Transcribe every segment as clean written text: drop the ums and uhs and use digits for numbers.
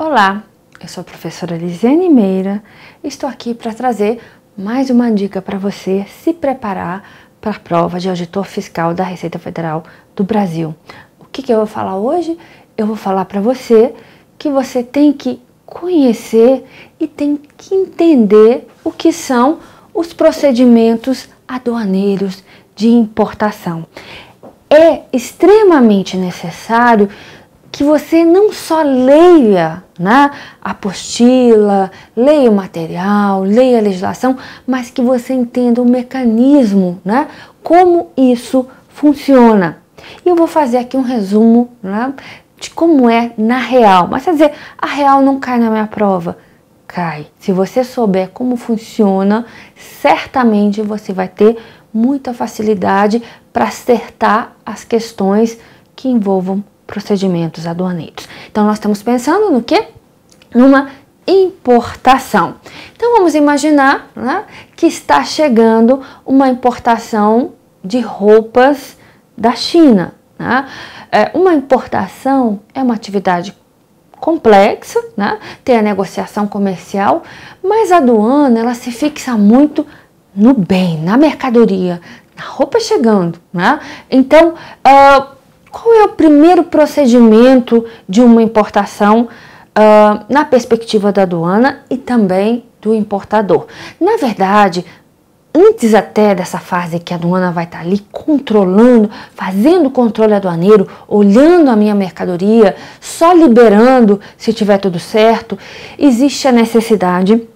Olá, eu sou a professora Lisiane Meira e estou aqui para trazer mais uma dica para você se preparar para a prova de auditor fiscal da Receita Federal do Brasil. O que eu vou falar hoje? Eu vou falar para você que você tem que conhecer e tem que entender o que são os procedimentos aduaneiros de importação. É extremamente necessário que você não só leia, né, a apostila, leia o material, leia a legislação, mas que você entenda o mecanismo, né, como isso funciona. E eu vou fazer aqui um resumo, né, de como é na real. Mas quer dizer, a real não cai na minha prova? Cai. Se você souber como funciona, certamente você vai ter muita facilidade para acertar as questões que envolvam procedimentos aduaneiros. Então, nós estamos pensando no quê? Numa importação. Então, vamos imaginar, né, que está chegando uma importação de roupas da China. Né? Uma importação é uma atividade complexa, né? Tem a negociação comercial, mas a aduana ela se fixa muito no bem, na mercadoria, na roupa chegando. Né? Então, qual é o primeiro procedimento de uma importação na perspectiva da aduana e também do importador? Na verdade, antes até dessa fase que a aduana vai estar ali controlando, fazendo o controle aduaneiro, olhando a minha mercadoria, só liberando se tiver tudo certo, existe a necessidade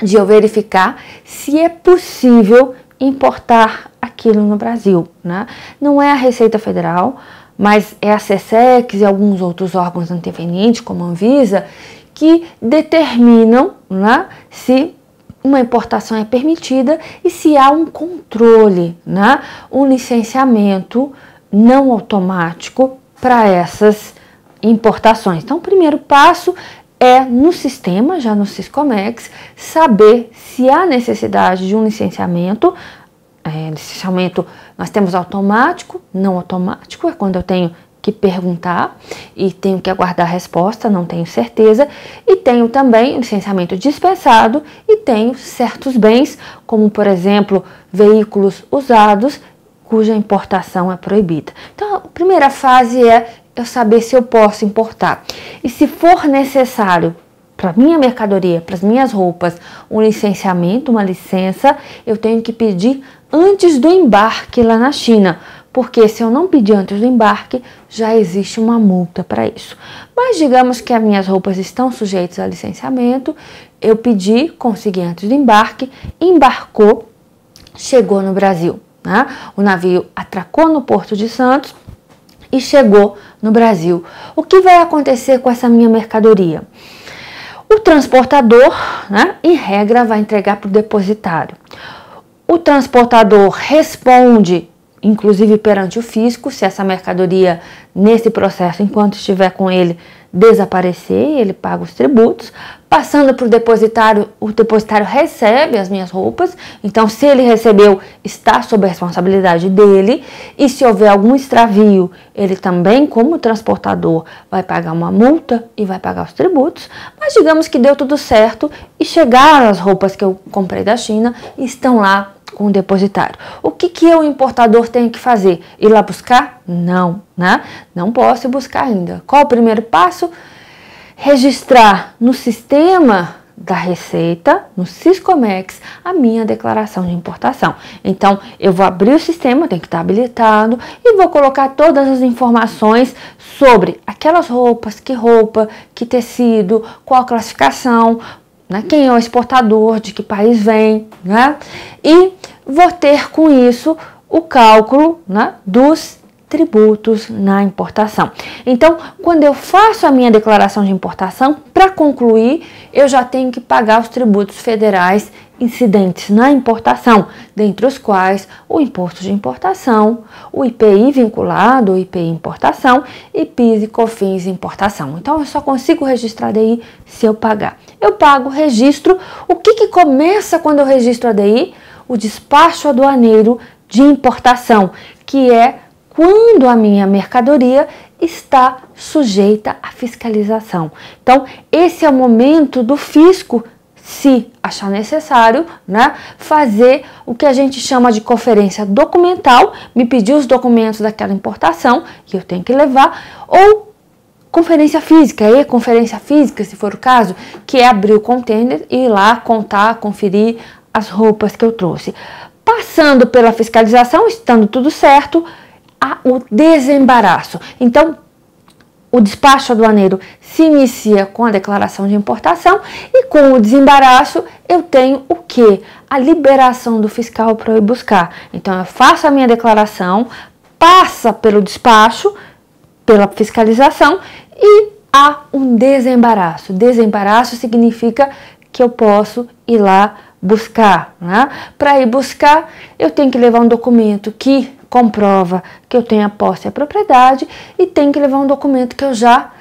de eu verificar se é possível importar aquilo no Brasil. Né? Não é a Receita Federal, mas é a SESEX e alguns outros órgãos intervenientes, como a Anvisa, que determinam, né, se uma importação é permitida e se há um controle, né, um licenciamento não automático para essas importações. Então, o primeiro passo é no sistema, já no Siscomex, saber se há necessidade de um licenciamento. Licenciamento nós temos automático, não automático, é quando eu tenho que perguntar e tenho que aguardar a resposta, não tenho certeza. E tenho também licenciamento dispensado e tenho certos bens, como por exemplo, veículos usados, cuja importação é proibida. Então, a primeira fase é eu saber se eu posso importar. E se for necessário para minha mercadoria, para as minhas roupas, um licenciamento, uma licença, eu tenho que pedir antes do embarque lá na China, porque se eu não pedir antes do embarque, já existe uma multa para isso. Mas digamos que as minhas roupas estão sujeitas a licenciamento, eu pedi, consegui antes do embarque, embarcou, chegou no Brasil. Né? O navio atracou no Porto de Santos e chegou no Brasil. O que vai acontecer com essa minha mercadoria? O transportador, né, em regra, vai entregar para o depositário. O transportador responde, inclusive perante o fisco, se essa mercadoria, nesse processo, enquanto estiver com ele, desaparecer, ele paga os tributos. Passando para o depositário recebe as minhas roupas, então se ele recebeu, está sob a responsabilidade dele, e se houver algum extravio, ele também, como transportador, vai pagar uma multa e vai pagar os tributos, mas digamos que deu tudo certo e chegaram as roupas que eu comprei da China e estão lá com o depositário. O que eu, importador, tenho que fazer? Ir lá buscar? Não, né? Não posso ir buscar ainda. Qual o primeiro passo? Registrar no sistema da Receita, no Siscomex, a minha declaração de importação. Então, eu vou abrir o sistema, tem que estar habilitado, e vou colocar todas as informações sobre aquelas roupas, que tecido, qual a classificação, né, quem é o exportador, de que país vem, né? E vou ter com isso o cálculo, né, dos tributos na importação. Então, quando eu faço a minha declaração de importação, para concluir, eu já tenho que pagar os tributos federais incidentes na importação, dentre os quais o imposto de importação, o IPI vinculado, o IPI importação e PIS e COFINS importação. Então, eu só consigo registrar DI se eu pagar. Eu pago, registro. O que começa quando eu registro a DI? O despacho aduaneiro de importação, que é quando a minha mercadoria está sujeita à fiscalização. Então, esse é o momento do fisco, se achar necessário, né, fazer o que a gente chama de conferência documental, me pedir os documentos daquela importação que eu tenho que levar, ou conferência física, se for o caso, que é abrir o container e ir lá contar, conferir as roupas que eu trouxe. Passando pela fiscalização, estando tudo certo, há o desembaraço. Então, o despacho aduaneiro se inicia com a declaração de importação e com o desembaraço eu tenho o quê? A liberação do fiscal para eu ir buscar. Então, eu faço a minha declaração, passa pelo despacho, pela fiscalização e há um desembaraço. Desembaraço significa que eu posso ir lá buscar, né? Para ir buscar, eu tenho que levar um documento que comprova que eu tenho a posse e a propriedade e tenho que levar um documento que eu já,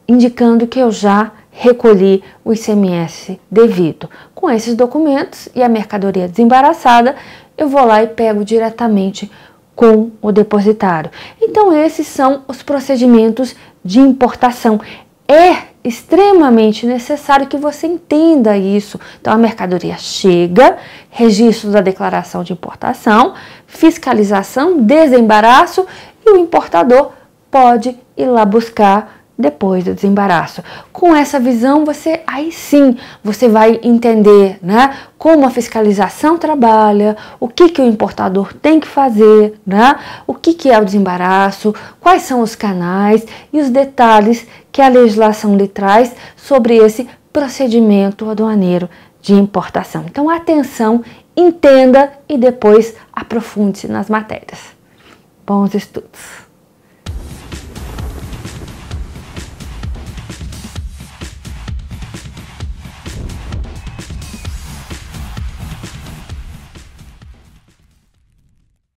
indicando que eu já recolhi o ICMS devido. Com esses documentos e a mercadoria desembaraçada, eu vou lá e pego diretamente com o depositário. Então, esses são os procedimentos de importação. É extremamente necessário que você entenda isso. Então, a mercadoria chega, registro da declaração de importação, fiscalização, desembaraço e o importador pode ir lá buscar depois do desembaraço. Com essa visão, aí sim, você vai entender, né, como a fiscalização trabalha, o que o importador tem que fazer, né, o que é o desembaraço, quais são os canais e os detalhes que a legislação lhe traz sobre esse procedimento aduaneiro de importação. Então, atenção, entenda e depois aprofunde-se nas matérias. Bons estudos!